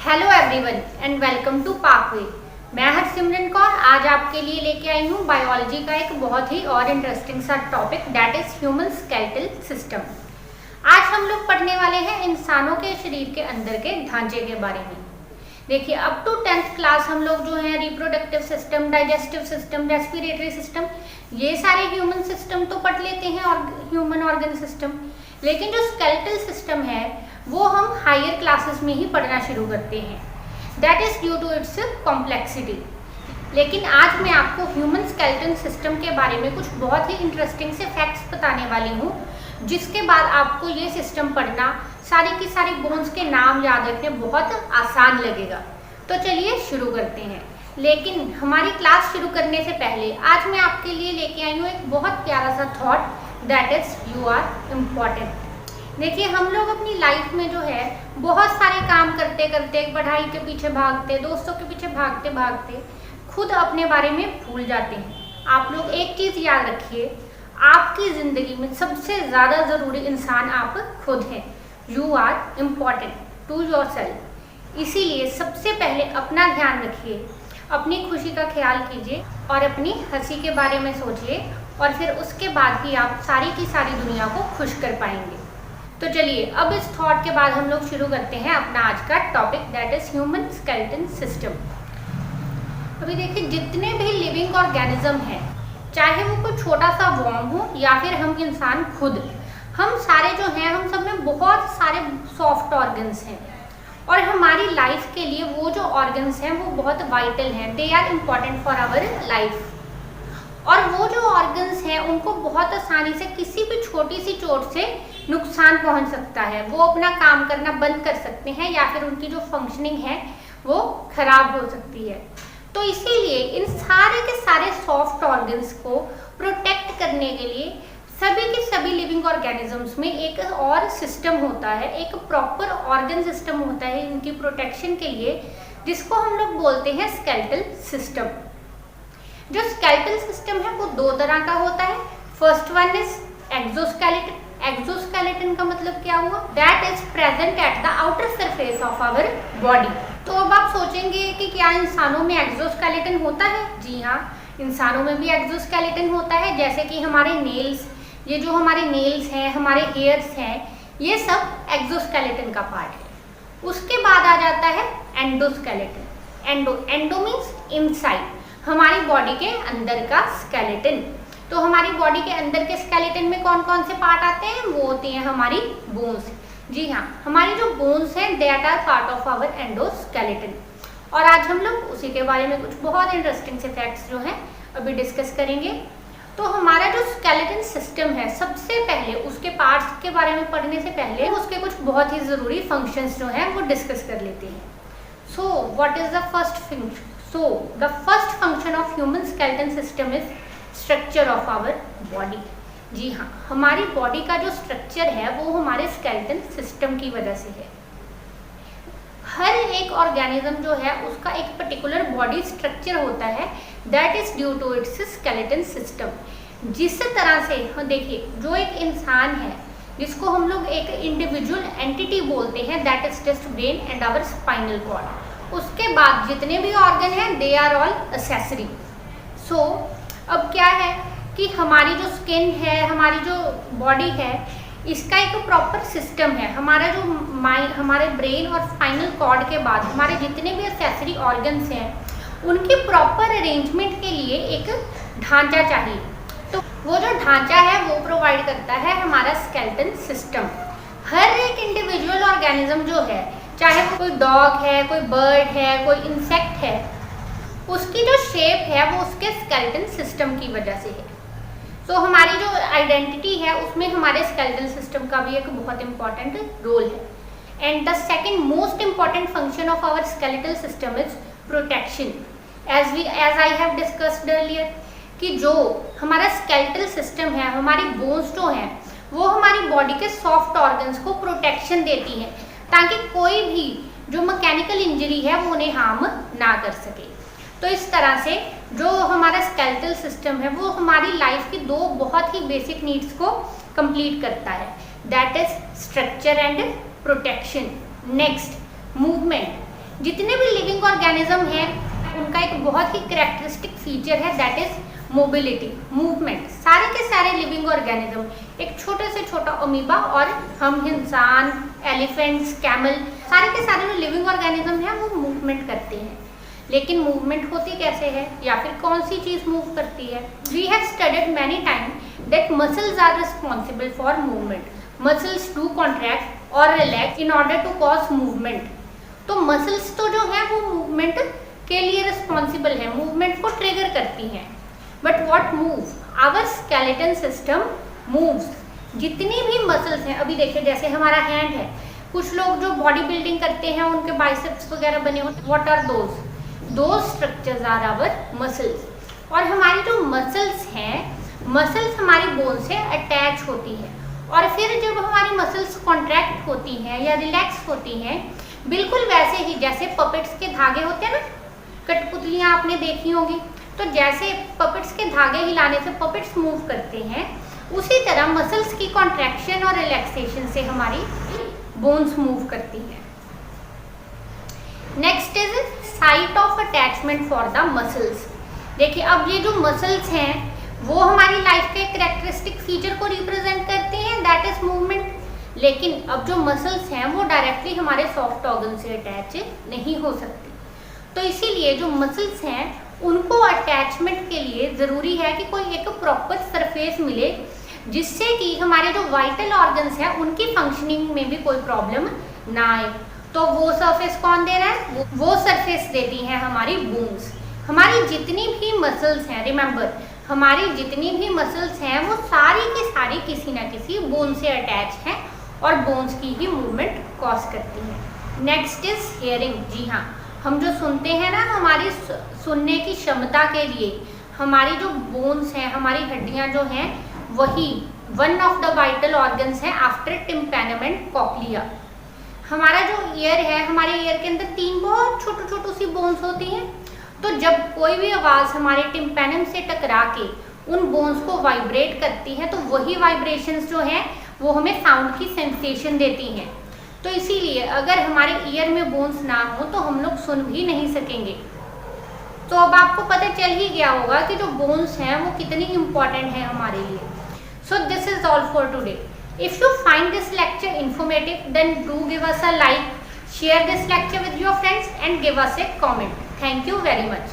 Hello everyone and welcome to Pakway. मैं हरसिमरन कौर आज आपके लिए लेके आई हूँ बायोलॉजी का एक बहुत ही और इंटरेस्टिंग सा topic that is human skeletal system. आज हम लोग पढ़ने वाले हैं इंसानों के शरीर के अंदर के ढांचे के बारे में। देखिए अप टू 10th क्लास हम लोग जो है reproductive system, digestive system, respiratory system, ये सारे ह्यूमन सिस्टम तो पढ़ लेते हैं और ह्यूमन ऑर्गन सिस्टम, लेकिन जो स्केलेटल सिस्टम है वो हम हायर क्लासेस में ही पढ़ना शुरू करते हैं। That is due to its complexity. लेकिन आज मैं आपको ह्यूमन स्केलेटल सिस्टम के बारे में कुछ बहुत ही इंटरेस्टिंग से फैक्ट्स बताने वाली हूँ, जिसके बाद आपको ये सिस्टम पढ़ना, सारी की सारी बोन्स के नाम याद रखने बहुत आसान लगेगा। तो चलिए शुरू करते हैं। लेकिन हमारी क्लास शुरू करने से पहले आज मैं आपके लिए लेके आई हूँ एक बहुत प्यारा सा thought that is you are important. देखिए हम लोग अपनी लाइफ में जो है बहुत सारे काम करते करते, पढ़ाई के पीछे भागते, दोस्तों के पीछे भागते भागते खुद अपने बारे में भूल जाते हैं। आप लोग एक चीज़ याद रखिए, आपकी ज़िंदगी में सबसे ज़्यादा ज़रूरी इंसान आप खुद हैं। You are important to your self. इसीलिए सबसे पहले अपना ध्यान रखिए, अपनी खुशी का ख्याल कीजिए और अपनी हंसी के बारे में सोचिए, और फिर उसके बाद ही आप सारी की सारी दुनिया को खुश कर पाएंगे। तो चलिए अब इस थॉट के बाद हम लोग शुरू करते हैं अपना आज का topic that is human skeletal system. अभी देखिए जितने भी लिविंग ऑर्गेनिज्म हैं, चाहे वो कोई छोटा सा वॉर्म हो या फिर हम इंसान खुद, हम सारे जो हैं हम सब में बहुत सारे सॉफ्ट ऑर्गन्स हैं और हमारी लाइफ के लिए वो जो ऑर्गन्स हैं वो बहुत वाइटल हैं। They are important for our life. और वो जो ऑर्गन्स हैं उनको बहुत आसानी से किसी भी छोटी सी चोट से नुकसान पहुंच सकता है। वो अपना काम करना बंद कर सकते हैं या फिर उनकी जो फंक्शनिंग है वो खराब हो सकती है। तो इसीलिए इन सारे के सारे सॉफ्ट ऑर्गन्स को प्रोटेक्ट करने के लिए सभी के सभी लिविंग ऑर्गेनिजम्स में एक और सिस्टम होता है, एक प्रॉपर ऑर्गन सिस्टम होता है इनकी प्रोटेक्शन के लिए, जिसको हम लोग बोलते हैं स्केलेटल सिस्टम। जो स्केलेटल सिस्टम है वो दो तरह का होता है। First one is exoskeleton. Exoskeleton का मतलब क्या हुआ? That is present at the outer surface of our body. तो अब आप सोचेंगे कि क्या इंसानों में एक्सोस्केलेटन होता है? जी हाँ, इंसानों में भी एक्सोस्केलेटन होता है। जैसे कि हमारे नेल्स, ये जो हमारे नेल्स हैं, हमारे हेयर्स हैं, ये सब एक्सोस्केलेटन का पार्ट है। उसके बाद आ जाता है एंडोस्केलेटन। एंडो मीन्स इनसाइड, हमारी बॉडी के अंदर का स्केलेटन। तो हमारी बॉडी के अंदर के स्केलेटन में कौन कौन से पार्ट आते हैं? वो होती हैं हमारी बोन्स। जी हाँ, हमारी जो बोन्स हैं that are part of our endoskeleton. और आज हम लोग उसी के बारे में कुछ बहुत इंटरेस्टिंग से फैक्ट्स जो हैं अभी डिस्कस करेंगे। तो हमारा जो स्केलेटन सिस्टम है, सबसे पहले उसके पार्ट्स के बारे में पढ़ने से पहले उसके कुछ बहुत ही ज़रूरी फंक्शंस जो हैं वो डिस्कस कर लेते हैं। So what is the first function? So the first function of human skeleton system is structure of our body। जी हाँ, हमारी बॉडी का जो स्ट्रक्चर है वो हमारे स्केलेटन सिस्टम की वजह से है। हर एक ऑर्गेनिज्म जो है उसका एक पर्टिकुलर बॉडी स्ट्रक्चर होता है that is due to its skeleton system. जिस तरह से देखिए, जो एक इंसान है जिसको हम लोग एक इंडिविजुअल एंटिटी बोलते हैं that is just brain and our spinal cord. उसके बाद जितने भी ऑर्गन हैं दे आर ऑल एक्सेसरी। सो अब क्या है कि हमारी जो स्किन है, हमारी जो बॉडी है, इसका एक प्रॉपर सिस्टम है। हमारा जो हमारे ब्रेन और स्पाइनल कॉर्ड के बाद हमारे जितने भी एक्सेसरी ऑर्गन्स हैं उनकी प्रॉपर अरेंजमेंट के लिए एक ढांचा चाहिए। तो वो जो ढांचा है वो प्रोवाइड करता है हमारा स्केलेटन सिस्टम। हर एक इंडिविजुअल ऑर्गेनिज्म जो है, चाहे वो कोई डॉग है, कोई बर्ड है, कोई इंसेक्ट है, उसकी जो शेप है वो उसके स्केलेटन सिस्टम की वजह से है। तो हमारी जो आइडेंटिटी है उसमें हमारे स्केलेटल सिस्टम का भी एक बहुत इंपॉर्टेंट रोल है। And the second most important function of our skeletal system is protection. As I have discussed earlier कि जो हमारा स्केलेटल सिस्टम है, हमारी बोन्स जो हैं वो हमारी बॉडी के सॉफ्ट ऑर्गन्स को प्रोटेक्शन देती हैं ताकि कोई भी जो मैकेनिकल इंजरी है वो उन्हें हार्म ना कर सके। तो इस तरह से जो हमारा स्केलेटल सिस्टम है वो हमारी लाइफ की दो बहुत ही बेसिक नीड्स को कंप्लीट करता है, that is structure and protection. Next movement. जितने भी लिविंग ऑर्गेनिज्म हैं उनका एक बहुत ही कैरेक्टरिस्टिक फीचर है, दैट इज मोबिलिटी, मूवमेंट। सारे के सारे लिविंग ऑर्गेनिज्म, एक छोटे से छोटा अमीबा और हम इंसान, एलिफेंट्स, कैमल, सारे के सारे जो लिविंग ऑर्गेनिज्म हैं वो मूवमेंट करते हैं। लेकिन मूवमेंट होती कैसे है या फिर कौन सी चीज मूव करती है? We have studied many time that muscles are responsible for movement. Muscles do contract और relax in order to cause movement. तो मसल्स तो जो है वो मूवमेंट के लिए रिस्पॉन्सिबल है, मूवमेंट को ट्रिगर करती हैं। But what move? Our skeleton system moves. जितनी भी मसल्स हैं, अभी देखिए जैसे हमारा हैंड है, कुछ लोग जो बॉडी बिल्डिंग करते हैं उनके बाइसेप्स वगैरह बने होते हैं, what are those structures are our muscles. और हमारी जो मसल्स हैं, मसल्स हमारी बोन से अटैच होती है और फिर जब हमारी मसल्स कॉन्ट्रैक्ट होती हैं या रिलैक्स होती हैं, बिल्कुल वैसे ही जैसे पपेट्स के धागे होते हैं ना, कठपुतलियाँ आपने देखी होगी, तो जैसे पपेट्स के धागे हिलाने से पपेट्स मूव करते हैं, उसी तरह मसल्स की कॉन्ट्रैक्शन और रिलैक्सेशन से हमारी बोन्स मूव करती हैं। Next is site of attachment for the muscles. देखिए अब ये जो मसल्स हैं वो हमारी लाइफ के कैरेक्टरिस्टिक फीचर को रिप्रेजेंट करते हैं, दैट इज मूवमेंट। लेकिन अब जो मसल्स हैं वो डायरेक्टली हमारे सॉफ्ट ऑर्गन से अटैच नहीं हो सकती। तो इसीलिए जो मसल्स हैं उनको अटैचमेंट के लिए ज़रूरी है कि कोई एक प्रॉपर सरफेस मिले, जिससे कि हमारे जो वाइटल ऑर्गन्स हैं उनकी फंक्शनिंग में भी कोई प्रॉब्लम ना आए। तो वो सरफेस कौन दे रहा है? वो सरफेस देती हैं हमारी बोन्स। हमारी जितनी भी मसल्स हैं, रिमेंबर, हमारी जितनी भी मसल्स हैं वो सारी की सारी किसी ना किसी बोन से अटैच हैं और बोन्स की ही मूवमेंट कॉज करती हैं। Next is hearing. जी हाँ, हम जो सुनते हैं ना, हमारी सुनने की क्षमता के लिए हमारी जो बोन्स हैं, हमारी हड्डियां जो हैं, वही one of the vital organs है आफ्टर टिम्पैनम कॉक्लिया। हमारा जो ईयर है, हमारे ईयर के अंदर 3 बहुत छोटी छोटी सी बोन्स होती हैं। तो जब कोई भी आवाज़ हमारे टिम्पैनम से टकरा के उन बोन्स को वाइब्रेट करती है, तो वही वाइब्रेशंस जो हैं वो हमें साउंड की सेंसेशन देती हैं। तो इसीलिए अगर हमारे ईयर में बोन्स ना हो तो हम लोग सुन भी नहीं सकेंगे। तो अब आपको पता चल ही गया होगा कि जो बोन्स हैं वो कितनी इंपॉर्टेंट है हमारे लिए। So this is all for today. If you find this lecture informative, then do give us a like, share this lecture with your friends and give us a comment. Thank you very much.